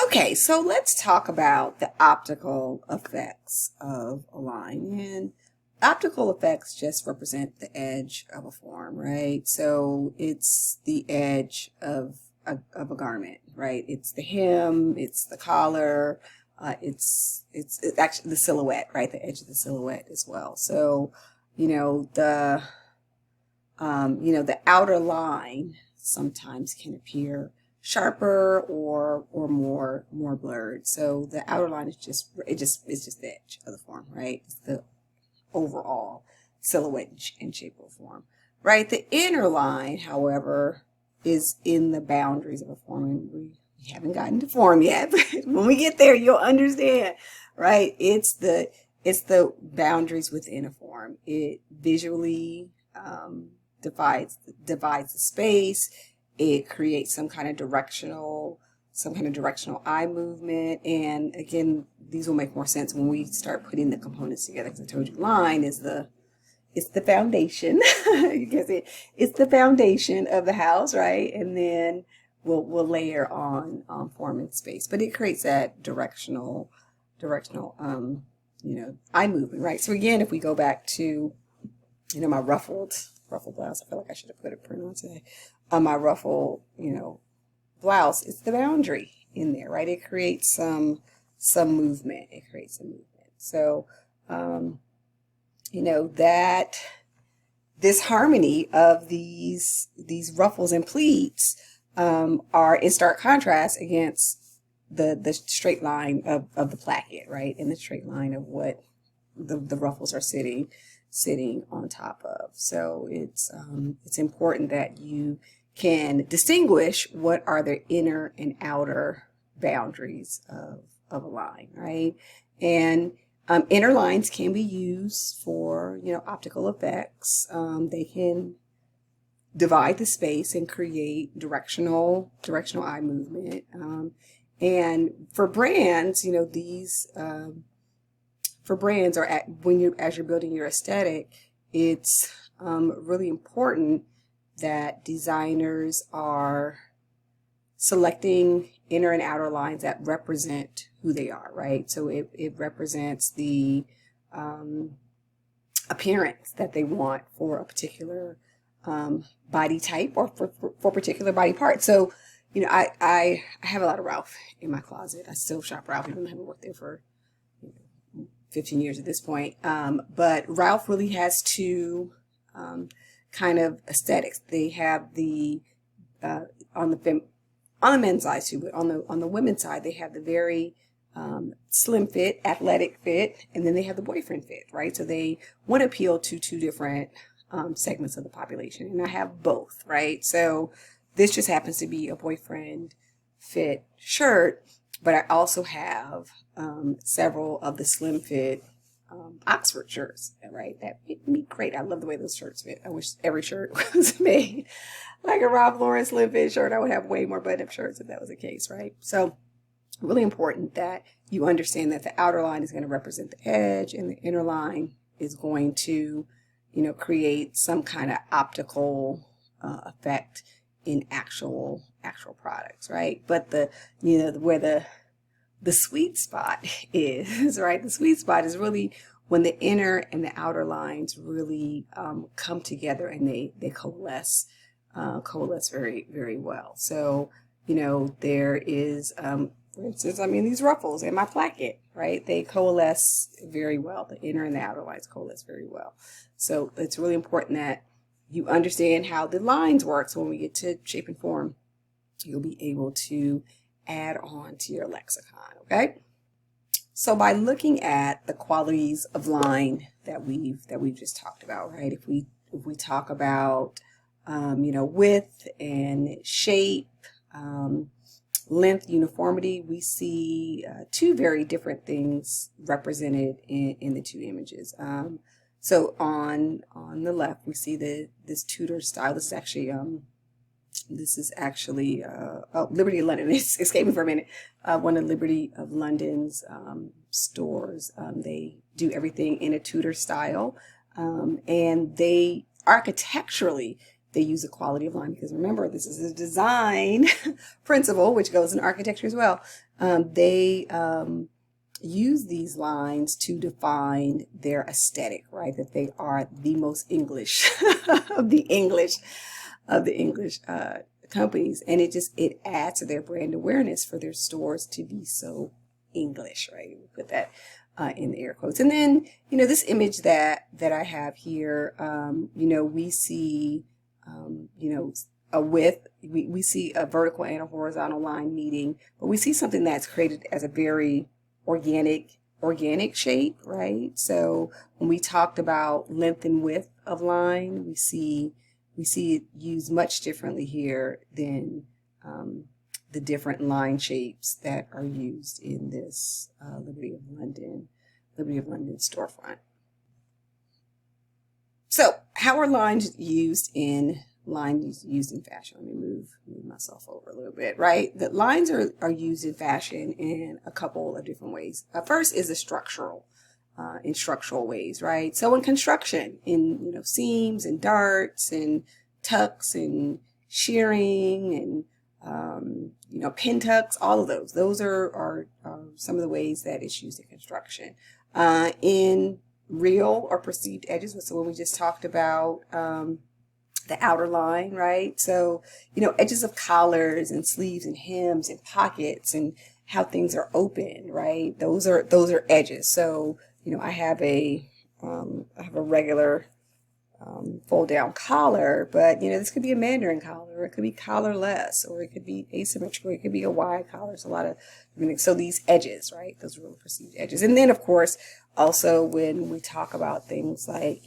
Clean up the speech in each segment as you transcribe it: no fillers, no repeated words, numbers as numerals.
Okay, so let's talk about the optical effects of a line. And optical effects just represent the edge of a form, right? So it's the edge of a garment, right? It's the hem, it's the collar, it's actually the silhouette, right? The edge of the silhouette as well. So, you know, the outer line sometimes can appear sharper or more blurred. So the outer line is just the edge of the form, right? It's the overall silhouette and shape of the form, right? The inner line, however, is in the boundaries of a form, and we haven't gotten to form yet, but when we get there, you'll understand, right? It's the boundaries within a form. It visually divides the space. It creates some kind of directional eye movement. And again, these will make more sense when we start putting the components together. Because I told you, line is it's the foundation. You can see it's the foundation of the house, right? And then we'll layer on form and space. But it creates that directional eye movement, right? So again, if we go back to my ruffled blouse, I feel like I should have put a print on today. My ruffled, blouse, it's the boundary in there, right? It creates some movement. It creates some movement. So, that this harmony of these ruffles and pleats are in stark contrast against the straight line of the placket, right? And the straight line of what the ruffles are sitting on top of. So it's important that you can distinguish what are the inner and outer boundaries of a line, right? And inner lines can be used for optical effects. They can divide the space and create directional eye movement. And for brands, these for brands or as you're building your aesthetic, it's really important that designers are selecting inner and outer lines that represent who they are, right? So it represents the appearance that they want for a particular body type or for particular body parts. So, I have a lot of Ralph in my closet. I still shop Ralph, even though I haven't worked there for 15 years at this point. But Ralph really has two kind of aesthetics. They have the on the men's side too, but on the women's side, they have the very slim fit, athletic fit, and then they have the boyfriend fit, right? So they want to appeal to two different segments of the population, and I have both, right? So this just happens to be a boyfriend fit shirt, but I also have several of the slim fit Oxford shirts, right? That fit me great. I love the way those shirts fit. I wish every shirt was made like a Ralph Lauren slim fit shirt. I would have way more button-up shirts if that was the case, right? So really important that you understand that the outer line is going to represent the edge and the inner line is going to, create some kind of optical effect in actual products, right? But where the sweet spot is, right? The sweet spot is really when the inner and the outer lines really come together and they coalesce very, very well. So, there is, for instance, these ruffles and my placket, right? They coalesce very well. The inner and the outer lines coalesce very well. So it's really important that you understand how the lines work. So when we get to shape and form, you'll be able to add on to your lexicon, okay? So by looking at the qualities of line that we've just talked about, right? If we talk about width and shape, length, uniformity, we see two very different things represented in the two images. So on the left, we see this Tudor style. This is actually Liberty of London. It's escaped me for a minute. One of Liberty of London's stores. They do everything in a Tudor style, and they architecturally they use the quality of line, because remember, this is a design principle, which goes in architecture as well. They use these lines to define their aesthetic, right? That they are the most English of the English companies, and it adds to their brand awareness for their stores to be so English, right? We put that in the air quotes. And then, this image that I have here, we see, a width, we see a vertical and a horizontal line meeting, but we see something that's created as a very organic shape, right? So when we talked about length and width of line, we see it used much differently here than the different line shapes that are used in this Liberty of London storefront. So how are lines used in fashion? Let me move myself over a little bit, right? The lines are used in fashion in a couple of different ways. First is in structural ways, right? So in construction, in seams and darts and tucks and shearing and pin tucks, all of those are some of the ways that it's used in construction. In real or perceived edges, so when we just talked about the outer line, right? So, edges of collars and sleeves and hems and pockets and how things are open, right? Those are edges. So, I have a regular fold down collar, but this could be a mandarin collar, or it could be collarless, or it could be asymmetrical, it could be a wide collar. It's a lot of, so these edges, right? Those are really perceived edges. And then of course, also when we talk about things like,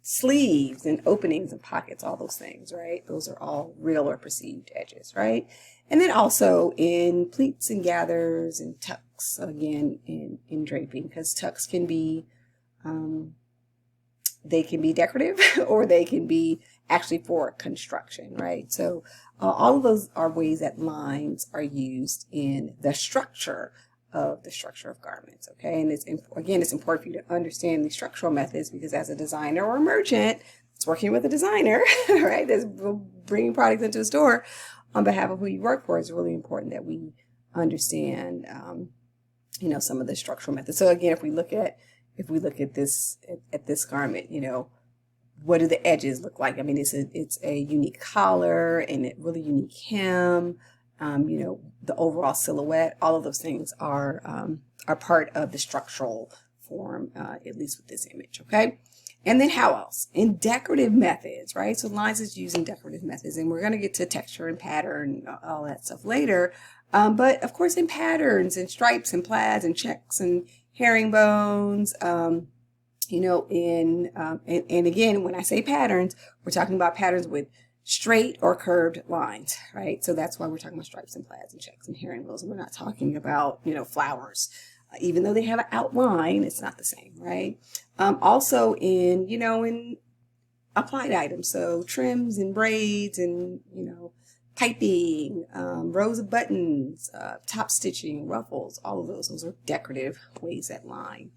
sleeves and openings and pockets, all those things, right? Those are all real or perceived edges, right? And then also in pleats and gathers and tucks, again, in draping, because tucks can be, they can be decorative or they can be actually for construction, right? So all of those are ways that lines are used in the structure of garments, okay? And it's important for you to understand the structural methods, because as a designer or a merchant that's working with a designer, right, that's bringing products into a store on behalf of who you work for, it's really important that we understand, some of the structural methods. So again, if we look at this garment, what do the edges look like? I mean, it's a unique collar and a really unique hem. The overall silhouette, all of those things are part of the structural form, at least with this image, okay? And then how else? In decorative methods, right? So lines is used in decorative methods, and we're going to get to texture and pattern, all that stuff later. But of course, in patterns and stripes and plaids and checks and herringbones, and again, when I say patterns, we're talking about patterns with straight or curved lines, right? So that's why we're talking about stripes and plaids and checks and herringbones. And we're not talking about, flowers. Even though they have an outline, it's not the same, right? Also in applied items, so trims and braids and, piping, rows of buttons, top stitching, ruffles, all of those are decorative ways that line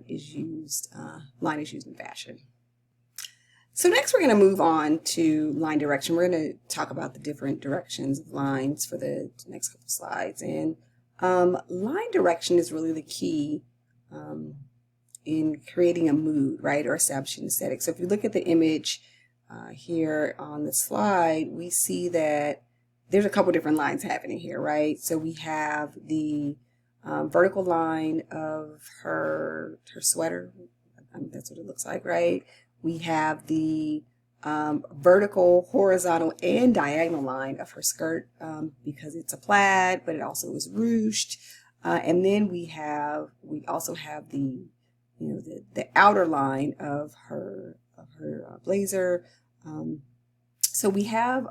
is used in fashion. So next we're going to move on to line direction. We're going to talk about the different directions of lines for the next couple slides. And line direction is really the key in creating a mood, right, or establishing aesthetic. So if you look at the image here on the slide, we see that there's a couple different lines happening here, right? So we have the vertical line of her sweater. That's what it looks like, right? We have the vertical, horizontal, and diagonal line of her skirt because it's a plaid, but it also is ruched. And then we also have the outer line of her blazer. So we have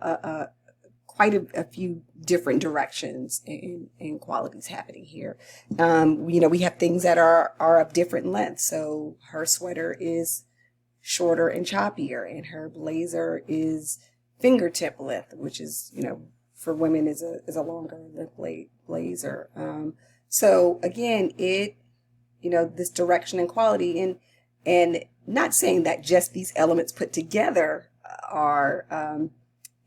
quite a few different directions and qualities happening here. We have things that are of different lengths. So her sweater is shorter and choppier, and her blazer is fingertip length, which is, for women is a longer length blazer. So again, this direction and quality, and not saying that just these elements put together are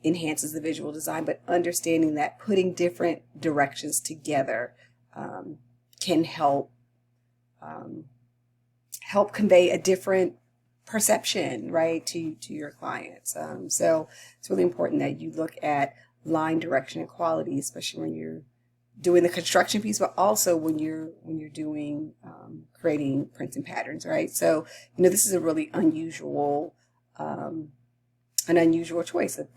enhances the visual design, but understanding that putting different directions together can help help convey a different perception, right, to your clients. So it's really important that you look at line, direction, and quality, especially when you're doing the construction piece, but also when you're doing creating prints and patterns, right? So this is a really unusual an unusual choice, a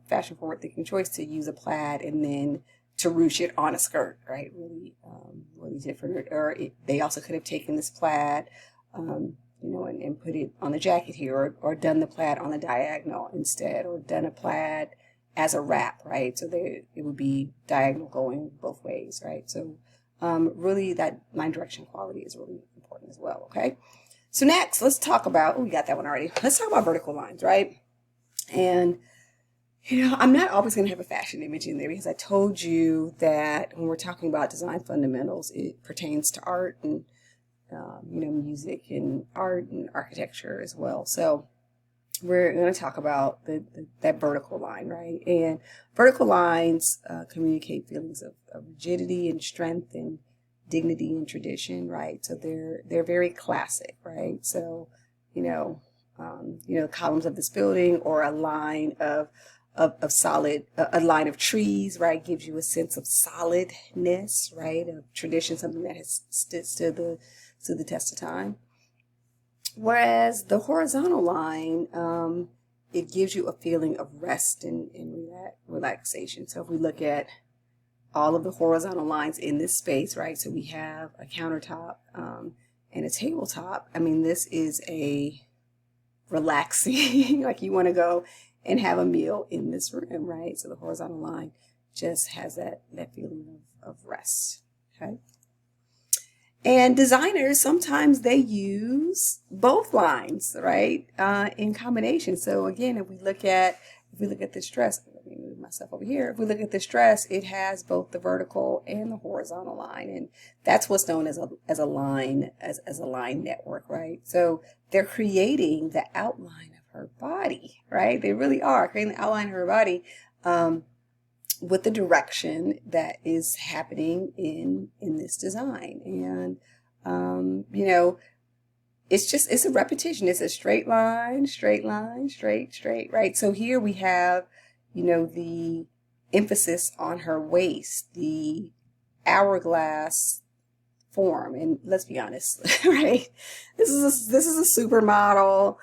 fashion forward thinking choice to use a plaid and then to ruche it on a skirt, right? Really different. Or they also could have taken this plaid, and put it on the jacket here, or done the plaid on the diagonal instead, or done a plaid as a wrap, right? So it would be diagonal going both ways, right? So really that line, direction, quality is really important as well, okay? So next, let's talk about, we got that one already. Let's talk about vertical lines, right? And, I'm not always going to have a fashion image in there because I told you that when we're talking about design fundamentals, it pertains to art and, music and art and architecture as well. So we're going to talk about that vertical line, right? And vertical lines communicate feelings of rigidity and strength and dignity and tradition, right? So they're very classic, right? So, columns of this building, or a line of solid, a line of trees, right, gives you a sense of solidness, right, of tradition, something that has stood the test of time. Whereas the horizontal line, it gives you a feeling of rest and relaxation. So if we look at all of the horizontal lines in this space, right? So we have a countertop and a tabletop. I mean, this is a relaxing, like you want to go and have a meal in this room, right? So the horizontal line just has that feeling of rest, okay? And designers, sometimes they use both lines, right, in combination. So again, if we look at this dress, let me move myself over here. If we look at this dress, it has both the vertical and the horizontal line, and that's what's known as a line network, right? So they're creating the outline of her body, right? They really are creating the outline of her body with the direction that is happening in this design. And it's a repetition. It's a straight line, straight, right? So here we have, the emphasis on her waist, the hourglass form. And let's be honest, right? This is a supermodel.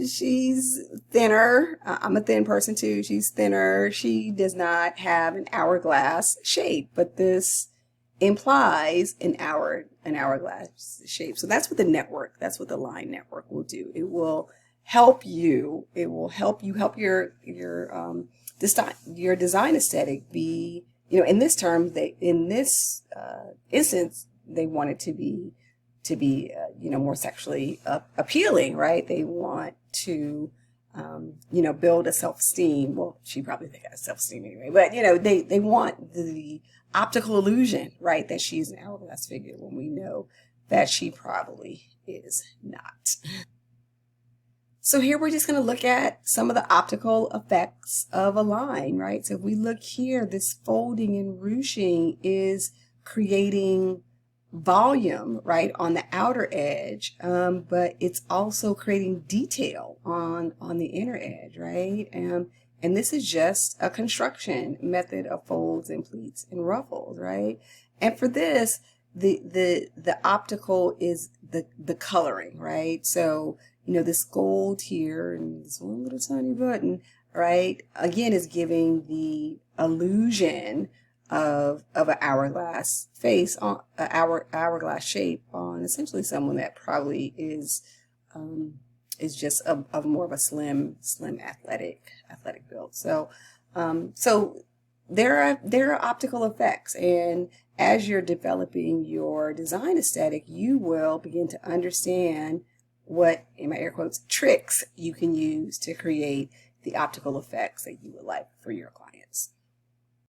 She's thinner. I'm a thin person too. She's thinner. She does not have an hourglass shape, but this implies an hourglass shape. So that's what the line network will do. It will help you. It will help your design aesthetic be, in this instance, they want it to be more sexually appealing, right? They want to, build a self-esteem. Well, she probably has self-esteem anyway, but, they want the optical illusion, right, that she's an hourglass figure when we know that she probably is not. So here we're just going to look at some of the optical effects of a line, right? So if we look here, this folding and ruching is creating volume, right, on the outer edge, but it's also creating detail on the inner edge, right? And this is just a construction method of folds and pleats and ruffles, right? And for this, the optical is the coloring, right? So, this gold here and this one little tiny button, right, again, is giving the illusion of an hourglass face, on hourglass shape on essentially someone that probably is just of more of a slim athletic build. So there are optical effects, and as you're developing your design aesthetic, you will begin to understand what, in my air quotes, tricks you can use to create the optical effects that you would like for your client.